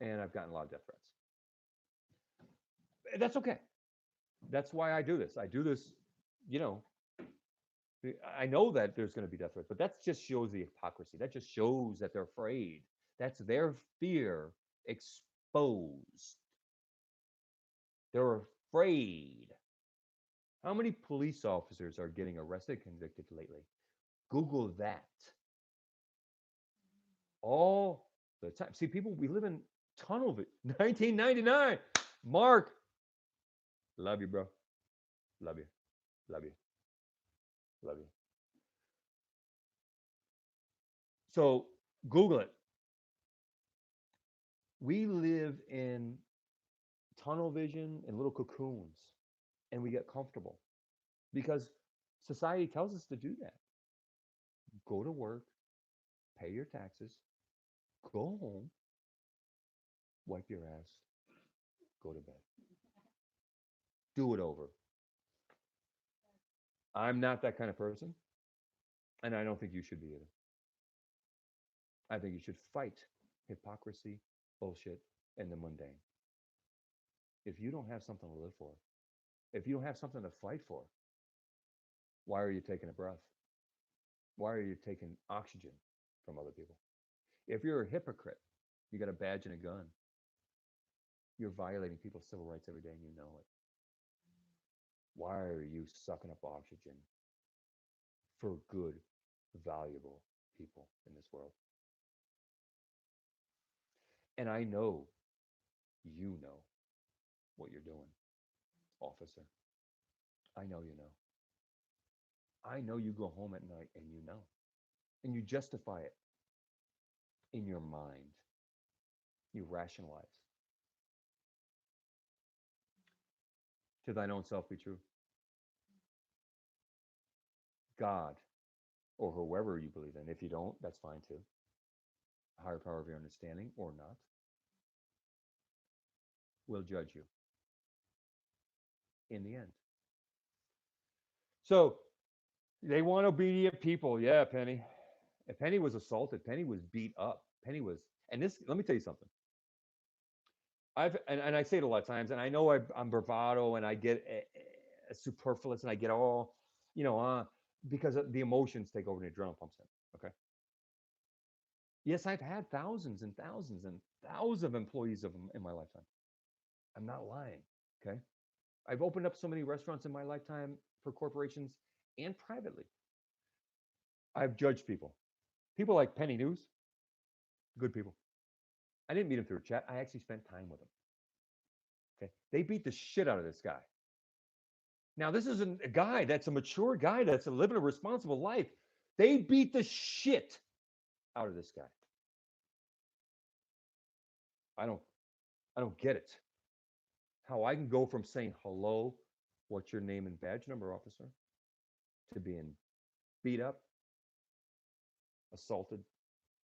and I've gotten a lot of death threats. That's okay. That's why I do this. I do this, you know. I know that there's going to be death threats, but that just shows the hypocrisy. That just shows that they're afraid. That's their fear exposed. They're afraid. How many police officers are getting arrested, convicted lately? Google that. All the time. See, people, we live in tunnel vision. 1999. Mark, love you, bro. Love you. Love you. Love you. So Google it. We live in tunnel vision and little cocoons, and we get comfortable because society tells us to do that. Go to work, pay your taxes, go home, wipe your ass, go to bed. Do it over. I'm not that kind of person, and I don't think you should be either. I think you should fight hypocrisy, bullshit, and the mundane. If you don't have something to live for, if you don't have something to fight for, why are you taking a breath? Why are you taking oxygen from other people? If you're a hypocrite, you got a badge and a gun, you're violating people's civil rights every day and you know it. Why are you sucking up oxygen for good, valuable people in this world? And I know you know what you're doing, officer. I know you know. I know you go home at night and you know. And you justify it in your mind. You rationalize. To thine own self be true. God, or whoever you believe in. If you don't, that's fine too. A higher power of your understanding or not will judge you in the end. So they want obedient people. Yeah, Penny. If Penny was assaulted, Penny was beat up. Penny was, and this, let me tell you something. And I say it a lot of times, and I know I'm bravado and I get superfluous and I get all, you know, because the emotions take over and the adrenaline pumps in. Okay. Yes, I've had thousands and thousands and thousands of employees of them in my lifetime. I'm not lying. Okay. I've opened up so many restaurants in my lifetime for corporations and privately. I've judged people. People like Penny News, good people. I didn't meet them through a chat. I actually spent time with them. Okay. They beat the shit out of this guy. Now, this is a guy that's a mature guy that's living a responsible life. They beat the shit out of this guy. I don't I don't get it. How I can go from saying hello, what's your name and badge number, officer, to being beat up, assaulted,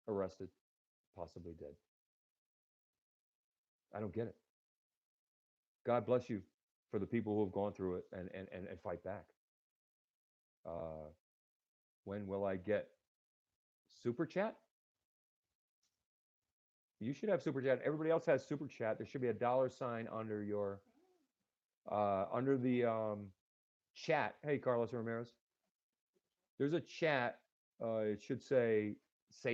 arrested, possibly dead. I don't get it. God bless you for the people who have gone through it and fight back. Uh, when will I get super chat? You should have super chat. Everybody else has super chat. There should be a dollar sign under your under the chat. Hey, Carlos Ramirez. There's a chat. It should say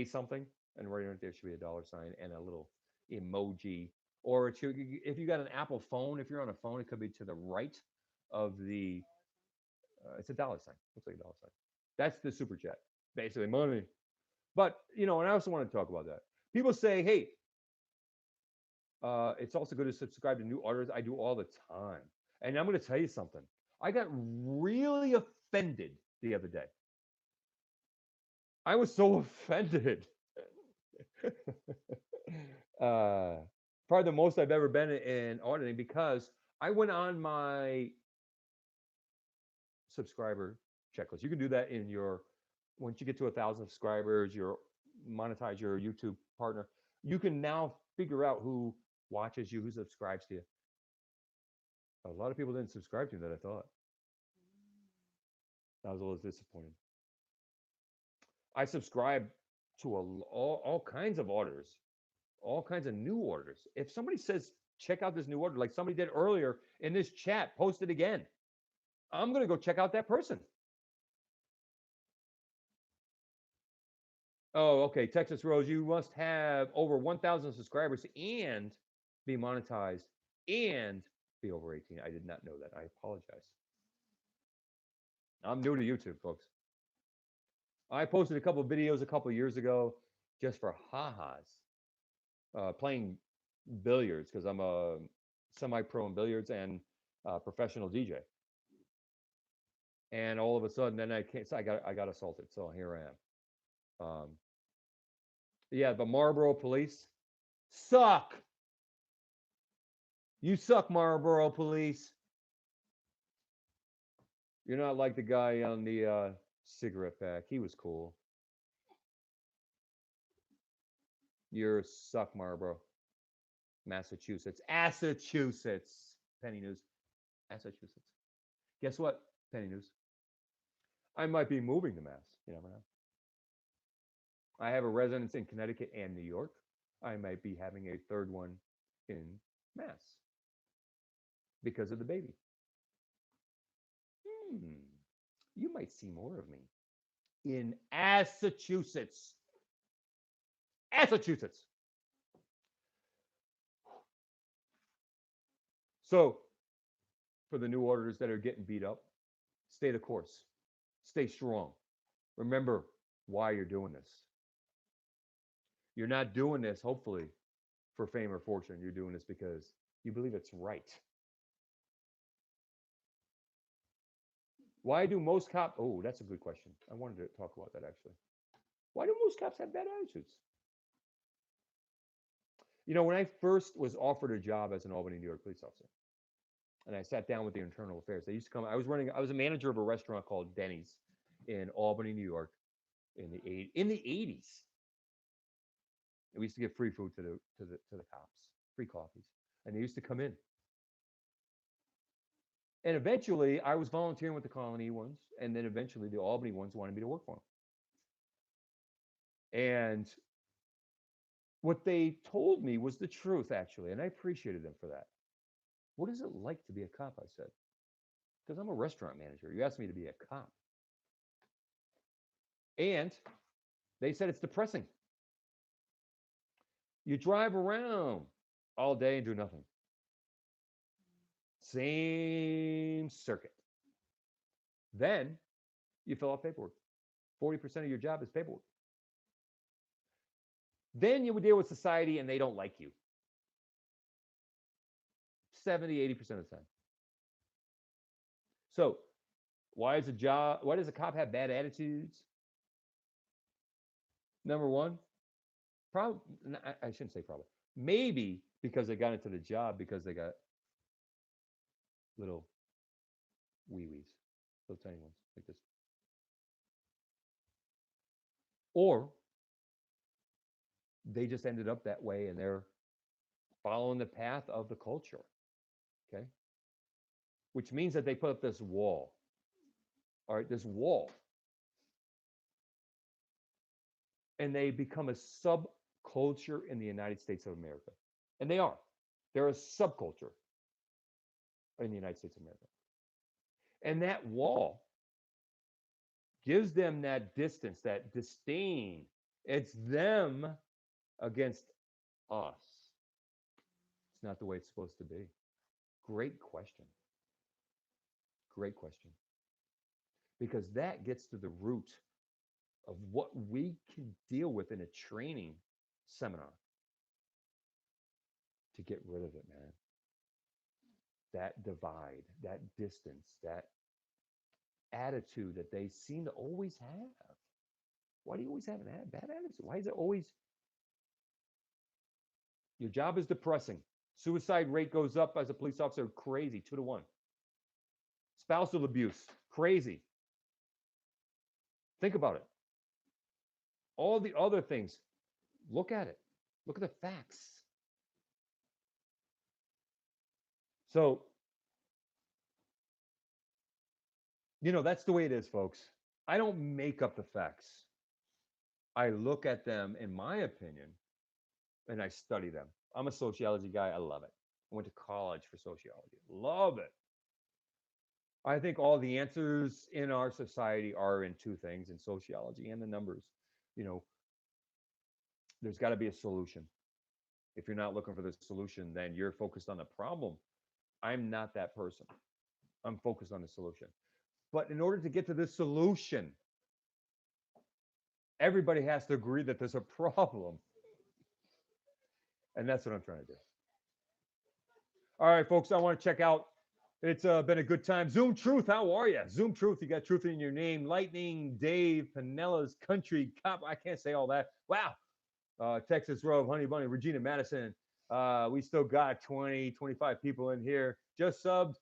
something, and right there should be a dollar sign and a little emoji. Or it should, if you got an Apple phone, if you're on a phone, it could be to the right of the. It's a dollar sign. Looks like a dollar sign. That's the super chat, basically money. But and I also want to talk about that. People say, "Hey, it's also good to subscribe to new orders." I do all the time, and I'm going to tell you something. I got really offended the other day. I was so offended. Probably the most I've ever been in auditing because I went on my subscriber checklist. You can do that in your once you get to 1,000 subscribers, you monetize your YouTube partner. You can now figure out who watches you, who subscribes to you. A lot of people didn't subscribe to me that I thought. I was a little disappointed. I subscribe to all kinds of orders, all kinds of new orders. If somebody says, check out this new order, like somebody did earlier in this chat, post it again. I'm going to go check out that person. Oh, okay. Texas Rose, you must have over 1,000 subscribers and be monetized and be over 18. I did not know that. I apologize. I'm new to YouTube, folks. I posted a couple of videos a couple of years ago just for ha-has, playing billiards because I'm a semi-pro in billiards and professional DJ. And all of a sudden, then I can't. So I got assaulted. So here I am. Yeah, the Marlboro police suck. You suck, Marlboro police. You're not like the guy on the cigarette pack. He was cool. You're suck, Marlboro. Massachusetts. Massachusetts. Penny News. Massachusetts. Guess what? Penny News. I might be moving to Mass. You never know. I have a residence in Connecticut and New York. I might be having a third one in Mass because of the baby. You might see more of me in Massachusetts. Massachusetts. So, for the new orders that are getting beat up, stay the course. Stay strong. Remember why you're doing this. You're not doing this, hopefully, for fame or fortune. You're doing this because you believe it's right. Why do most cops? Oh, that's a good question. I wanted to talk about that actually. Why do most cops have bad attitudes? You know, when I first was offered a job as an Albany, New York police officer, and I sat down with the internal affairs, they used to come. I was a manager of a restaurant called Denny's in Albany, New York, in the '80s. And we used to give free food to the cops, free coffees, and they used to come in. And eventually, I was volunteering with the Colony ones, and then eventually the Albany ones wanted me to work for them. And what they told me was the truth, actually, and I appreciated them for that. What is it like to be a cop? I said, because I'm a restaurant manager. You asked me to be a cop. And they said it's depressing. You drive around all day and do nothing. Same circuit. Then you fill out paperwork. 40% of your job is paperwork. Then you would deal with society and they don't like you. 70, 80% of the time. So why does a cop have bad attitudes? Number one, probably, I shouldn't say probably. Maybe because they got into the job because they got little wee-wees, little tiny ones like this. Or they just ended up that way and they're following the path of the culture. Okay. Which means that they put up this wall. All right, this wall. And they become a subculture in the United States of America. And they are. They're a subculture in the United States of America. And that wall gives them that distance, that disdain. It's them against us. It's not the way it's supposed to be. Great question. Great question. Because that gets to the root of what we can deal with in a training seminar to get rid of it, man. That divide, that distance, that attitude that they seem to always have. Why do you always have a bad attitude? Why is it always? Your job is depressing. Suicide rate goes up as a police officer, crazy, 2-1. Spousal abuse, crazy. Think about it. All the other things, look at it. Look at the facts. So That's the way it is, folks. I don't make up the facts. I look at them, in my opinion, and I study them. I'm a sociology guy. I love it. I went to college for sociology. Love it. I think all the answers in our society are in two things, in sociology and the numbers. You know, there's got to be a solution. If you're not looking for the solution, then you're focused on the problem. I'm not that person. I'm focused on the solution. But in order to get to this solution, everybody has to agree that there's a problem. And that's what I'm trying to do. All right, folks, I want to check out. It's been a good time. Zoom Truth, how are you? Zoom Truth, you got truth in your name. Lightning, Dave, Pinellas Country Cop. I can't say all that. Wow. Texas Rove, Honey Bunny, Regina Madison. We still got 20, 25 people in here. Just subbed.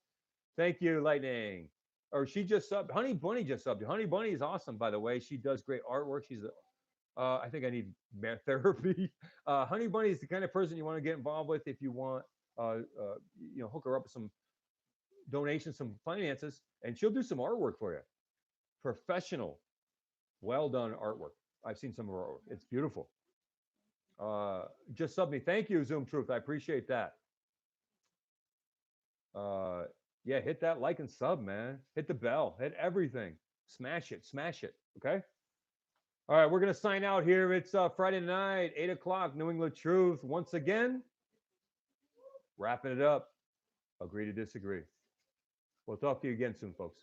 Thank you, Lightning. Or she just subbed. Honey Bunny just subbed. Honey Bunny is awesome, by the way. She does great artwork. I think I need therapy. Honey Bunny is the kind of person you want to get involved with if you want, hook her up with some donations, some finances, and she'll do some artwork for you. Professional, well done artwork. I've seen some of her artwork. It's beautiful. Just sub me. Thank you, Zoom Truth. I appreciate that. Uh, yeah, hit that like and sub, man. Hit the bell. Hit everything. Smash it. Smash it. Okay. All right, we're gonna sign out here. It's Friday night, 8 o'clock. New England Truth. Once again, wrapping it up. Agree to disagree. We'll talk to you again soon, folks.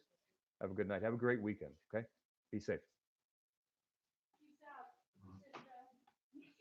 Have a good night. Have a great weekend. Okay. Be safe.